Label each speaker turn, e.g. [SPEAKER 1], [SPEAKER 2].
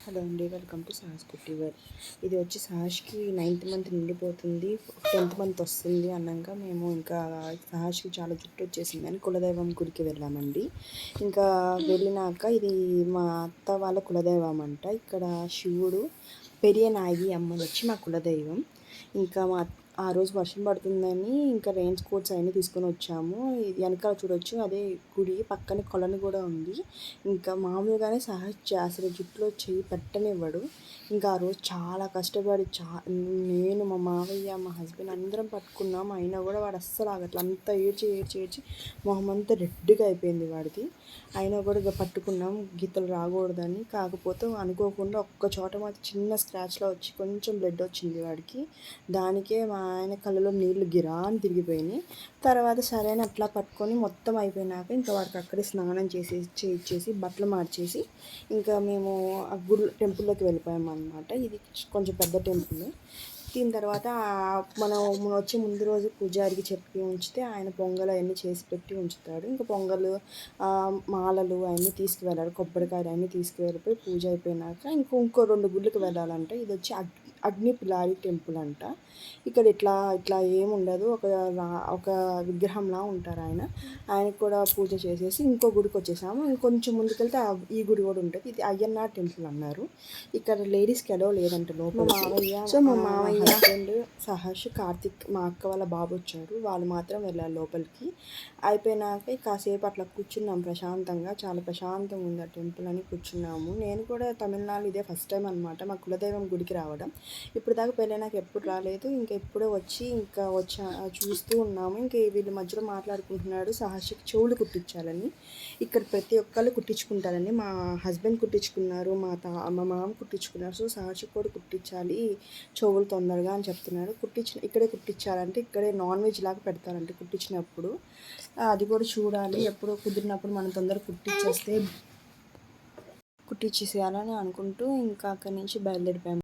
[SPEAKER 1] Hello అండి, welcome to Sahas కుట్టివర్. ఇది వచ్చి సాహస్కి 9th మంత్ నిండిపోతుంది, 10th మంత్ వస్తుంది అన్నాక మేము ఇంకా సాహస్కి చాలా జుట్టు వచ్చేసింది అని కులదైవం గుడికి వెళ్ళామండి. ఇంకా వెళ్ళినాక ఇది మా అత్త వాళ్ళ కులదైవం అంట. ఇక్కడ శివుడు పెరియ నాగి అమ్మని వచ్చి మా కులదైవం. ఇంకా ఆ రోజు వర్షం పడుతుందని ఇంకా రెయిన్స్ కోట్స్ అవన్నీ తీసుకొని వచ్చాము. ఇది వెనకాల చూడొచ్చు, అదే గుడి పక్కన కొలను కూడా ఉంది. ఇంకా మామూలుగానే అసలు జుట్టులో చెయ్యి పెట్టనివ్వడు. ఇంకా ఆ రోజు చాలా కష్టపడి నేను మా మావయ్య మా హస్బెండ్ అందరం పట్టుకున్నాం. అయినా కూడా వాడు అస్సలు ఆగట్లా, అంతా ఏడ్చి మొహం అంతా రెడ్గా అయిపోయింది వాడిది. అయినా కూడా ఇక పట్టుకున్నాం గీతలు రాకూడదని. కాకపోతే అనుకోకుండా ఒక్క చోట మాత్రం చిన్న స్క్రాచ్లో వచ్చి కొంచెం బ్లడ్ వచ్చింది వాడికి. దానికే మా ఆయన కళ్ళలో నీళ్లు గిరాని తిరిగిపోయినాయి. తర్వాత సరైన అట్లా పట్టుకొని మొత్తం అయిపోయినాక ఇంకా వాడికి అక్కడే స్నానం చేసి బట్టలు మార్చేసి ఇంకా మేము ఆ గుడి టెంపుల్లోకి వెళ్ళిపోయాము అనమాట. ఇది కొంచెం పెద్ద టెంపుల్. దీని తర్వాత మనం వచ్చే ముందు రోజు పూజారికి చెప్పి ఉంచితే ఆయన పొంగల్ అవన్నీ చేసి పెట్టి ఉంచుతాడు. ఇంకా పొంగలు మాలలు అవన్నీ తీసుకువెళ్ళాలి, కొబ్బరికాయలు అవన్నీ తీసుకువెళ్ళిపోయి పూజ అయిపోయినాక ఇంకో 2 గుళ్ళకి వెళ్ళాలంటే ఇది వచ్చి అగ్ని పిలారి టెంపుల్ అంట. ఇక్కడ ఇట్లా ఏముండదు, ఒక విగ్రహంలా ఉంటారు ఆయనకు కూడా పూజ చేసేసి ఇంకో గుడికి వచ్చేసాము. ఇంకొంచెం ముందుకెళ్తే ఈ గుడి కూడా ఉంటుంది. ఇది అయ్యన్నార్ టెంపుల్ అన్నారు. ఇక్కడ లేడీస్కి ఎలో లేదంట లోపల. మా మామయ్య హస్బెండ్ సహర్ష్, కార్తిక్, మా అక్క వాళ్ళ బాబు వచ్చారు. వాళ్ళు మాత్రం వెళ్ళారు లోపలికి. అయిపోయినాక కాసేపు అట్లా కూర్చున్నాం ప్రశాంతంగా. చాలా ప్రశాంతంగా ఉంది ఆ టెంపుల్ అని కూర్చున్నాము. నేను కూడా తమిళనాడు ఇదే ఫస్ట్ టైం అనమాట మా కులదైవం గుడికి రావడం. ఇప్పుడు దాకా పెళ్ళైనాక ఎప్పుడు రాలేదు. ఇంకా ఎప్పుడో వచ్చి చూస్తూ ఉన్నాము. ఇంక వీళ్ళు మధ్యలో మాట్లాడుకుంటున్నాడు సాహస్కి చెవులు కుట్టించాలని. ఇక్కడ ప్రతి ఒక్కళ్ళు కుట్టించుకుంటారండి. మా హస్బెండ్ కుట్టించుకున్నారు, మా మామ కుట్టించుకున్నారు. సో సాహస్కి కూడా కుట్టించాలి చెవులు తొందరగా అని చెప్తున్నాడు. ఇక్కడే కుట్టించాలంటే ఇక్కడే నాన్ వెజ్ లాగా పెడతారంటే కుట్టించినప్పుడు. అది కూడా చూడాలి, ఎప్పుడో కుదిరినప్పుడు మనం తొందరగా కుట్టించేయాలని అనుకుంటూ ఇంకా అక్కడి నుంచి బయలుదేరిపోయాము.